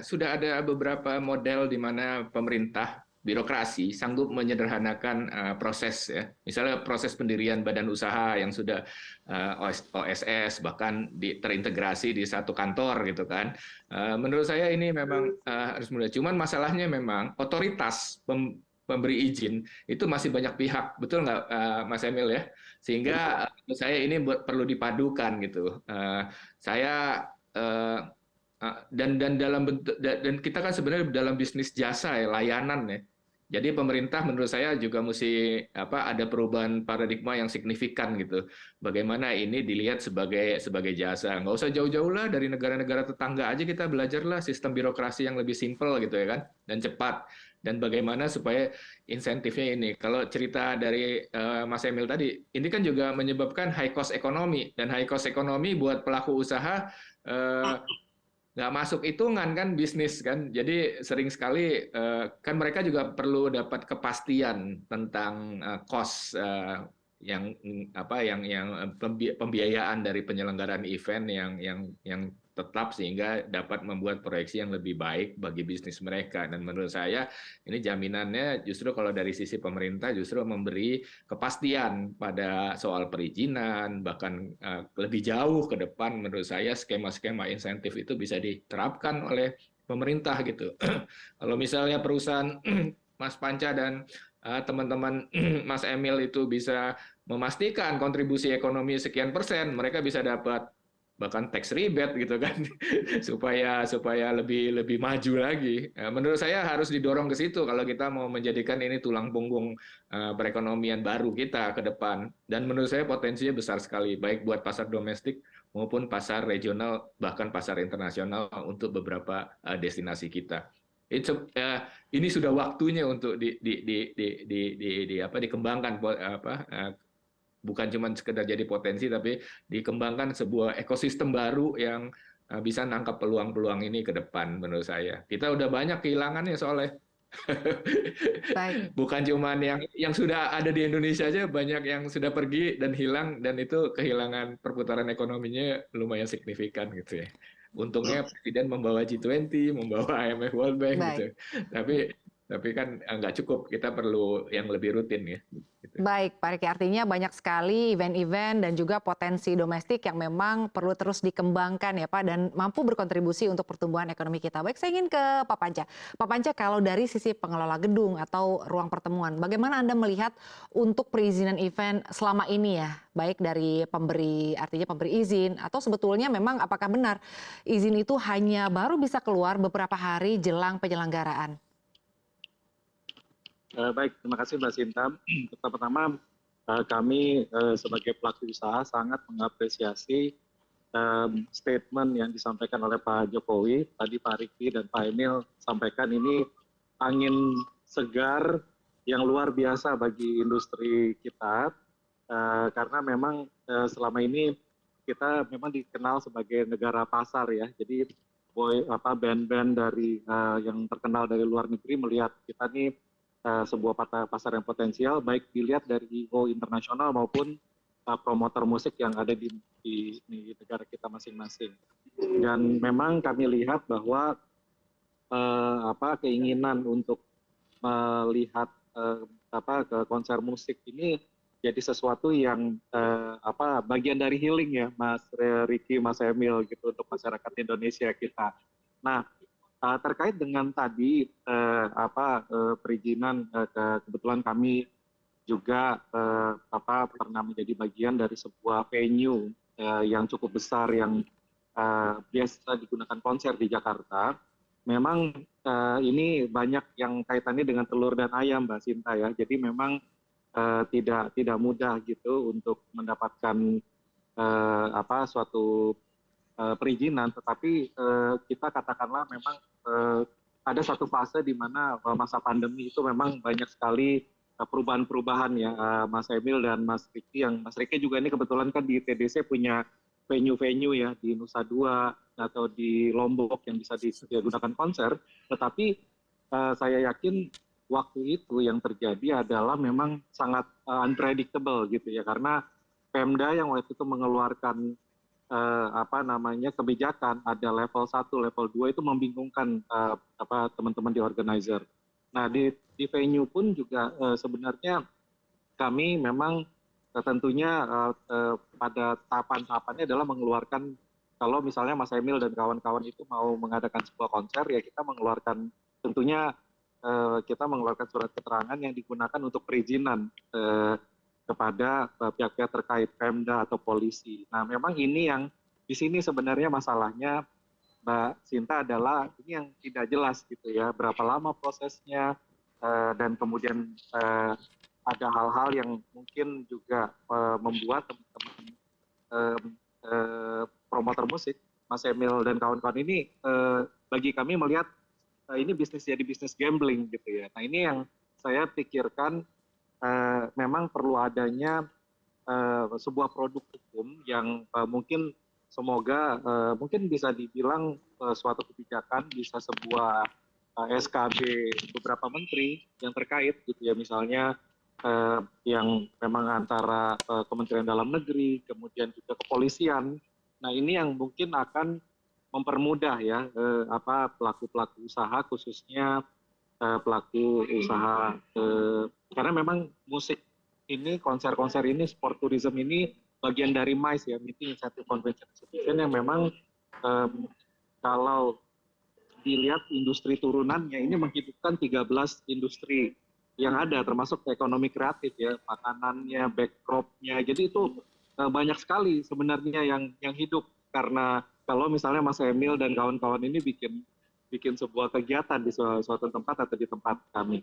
sudah ada beberapa model di mana pemerintah birokrasi sanggup menyederhanakan proses ya. Misalnya proses pendirian badan usaha yang sudah OSS bahkan terintegrasi di satu kantor gitu kan. Menurut saya ini memang harus mudah. Cuman masalahnya memang otoritas pemberi izin itu masih banyak pihak, betul nggak Mas Emil ya? Sehingga menurut saya ini perlu dipadukan gitu. Saya dan dalam bentuk dan kita kan sebenarnya dalam bisnis jasa ya, layanan ya. Jadi pemerintah menurut saya juga mesti ada perubahan paradigma yang signifikan gitu. Bagaimana ini dilihat sebagai jasa. Nggak usah jauh-jauh lah dari negara-negara tetangga aja kita belajarlah sistem birokrasi yang lebih simpel gitu ya kan dan cepat. Dan bagaimana supaya insentifnya ini. Kalau cerita dari Mas Emil tadi, ini kan juga menyebabkan high cost ekonomi dan high cost ekonomi buat pelaku usaha eh, nggak masuk hitungan kan bisnis kan. Jadi sering sekali kan mereka juga perlu dapat kepastian tentang cost pembiayaan dari penyelenggaraan event yang tetap sehingga dapat membuat proyeksi yang lebih baik bagi bisnis mereka. Dan menurut saya ini jaminannya justru kalau dari sisi pemerintah justru memberi kepastian pada soal perizinan, bahkan lebih jauh ke depan menurut saya skema-skema insentif itu bisa diterapkan oleh pemerintah gitu. Kalau misalnya perusahaan Mas Panca dan teman-teman Mas Emil itu bisa memastikan kontribusi ekonomi sekian persen, mereka bisa dapat bahkan tax rebate gitu kan supaya supaya lebih maju lagi. Menurut saya harus didorong ke situ kalau kita mau menjadikan ini tulang punggung perekonomian baru kita ke depan. Dan menurut saya potensinya besar sekali baik buat pasar domestik maupun pasar regional bahkan pasar internasional untuk beberapa destinasi kita. Ini sudah waktunya untuk dikembangkan bukan cuma sekedar jadi potensi tapi dikembangkan sebuah ekosistem baru yang bisa nangkap peluang-peluang ini ke depan menurut saya. Kita udah banyak kehilangannya soalnya. Baik. Bukan cuma yang sudah ada di Indonesia aja banyak yang sudah pergi dan hilang dan itu kehilangan perputaran ekonominya lumayan signifikan gitu ya. Untungnya Presiden membawa G20, membawa IMF World Bank Baik. gitu. Tapi kan nggak cukup, kita perlu yang lebih rutin ya. Gitu. Baik, Pak Riki. Artinya banyak sekali event-event dan juga potensi domestik yang memang perlu terus dikembangkan ya Pak, dan mampu berkontribusi untuk pertumbuhan ekonomi kita. Baik, saya ingin ke Pak Panca. Pak Panca, kalau dari sisi pengelola gedung atau ruang pertemuan, bagaimana Anda melihat untuk perizinan event selama ini ya? Baik dari pemberi, artinya pemberi izin, atau sebetulnya memang apakah benar izin itu hanya baru bisa keluar beberapa hari jelang penyelenggaraan? Baik, terima kasih Mbak Sinta. Pertama-tama kami sebagai pelaku usaha sangat mengapresiasi statement yang disampaikan oleh Pak Jokowi. Tadi Pak Riki dan Pak Emil sampaikan ini angin segar yang luar biasa bagi industri kita. Karena memang selama ini kita memang dikenal sebagai negara pasar ya. Jadi band-band dari yang terkenal dari luar negeri melihat kita nih sebuah pasar yang potensial, baik dilihat dari IO internasional maupun promotor musik yang ada di negara kita masing-masing. Dan memang kami lihat bahwa keinginan untuk melihat ke konser musik ini jadi sesuatu yang bagian dari healing ya, Mas Riki, Mas Emil gitu untuk masyarakat Indonesia kita. Nah, terkait dengan tadi perizinan, kebetulan kami juga pernah menjadi bagian dari sebuah venue yang cukup besar yang biasa digunakan konser di Jakarta. Memang ini banyak yang kaitannya dengan telur dan ayam, Mbak Sinta ya. Jadi memang tidak mudah gitu untuk mendapatkan suatu perizinan, tetapi kita katakanlah memang ada satu fase di mana masa pandemi itu memang banyak sekali perubahan-perubahan ya, Mas Emil dan Mas Riki. Yang Mas Riki juga ini kebetulan kan di TDC punya venue-venue ya di Nusa Dua atau di Lombok yang bisa digunakan konser. Tetapi saya yakin waktu itu yang terjadi adalah memang sangat unpredictable gitu ya, karena Pemda yang waktu itu mengeluarkan apa namanya kebijakan ada level 1, level 2 itu membingungkan teman-teman di organizer. Nah di venue pun juga sebenarnya kami memang tentunya pada tahapan-tahapannya adalah mengeluarkan kalau misalnya Mas Emil dan kawan-kawan itu mau mengadakan sebuah konser ya kita mengeluarkan tentunya kita mengeluarkan surat keterangan yang digunakan untuk perizinan kepada pihak-pihak terkait Pemda atau polisi. Nah memang ini yang di sini sebenarnya masalahnya Mbak Sinta adalah ini yang tidak jelas gitu ya berapa lama prosesnya dan kemudian ada hal-hal yang mungkin juga membuat teman-teman promotor musik Mas Emil dan kawan-kawan ini bagi kami melihat ini bisnis jadi bisnis gambling gitu ya. Nah ini yang saya pikirkan memang perlu adanya sebuah produk hukum yang mungkin semoga mungkin bisa dibilang suatu kebijakan bisa sebuah SKB beberapa menteri yang terkait gitu ya misalnya yang memang antara Kementerian Dalam Negeri kemudian juga kepolisian. Nah ini yang mungkin akan mempermudah ya pelaku-pelaku usaha khususnya pelaku usaha karena memang musik ini konser-konser ini sport tourism ini bagian dari MICE ya Meeting Incentive Convention Exhibition yang memang kalau dilihat industri turunannya ini menghidupkan 13 industri yang ada termasuk ekonomi kreatif ya makanannya backdropnya jadi itu banyak sekali sebenarnya yang hidup karena kalau misalnya Mas Emil dan kawan-kawan ini bikin sebuah kegiatan di suatu tempat atau di tempat kami.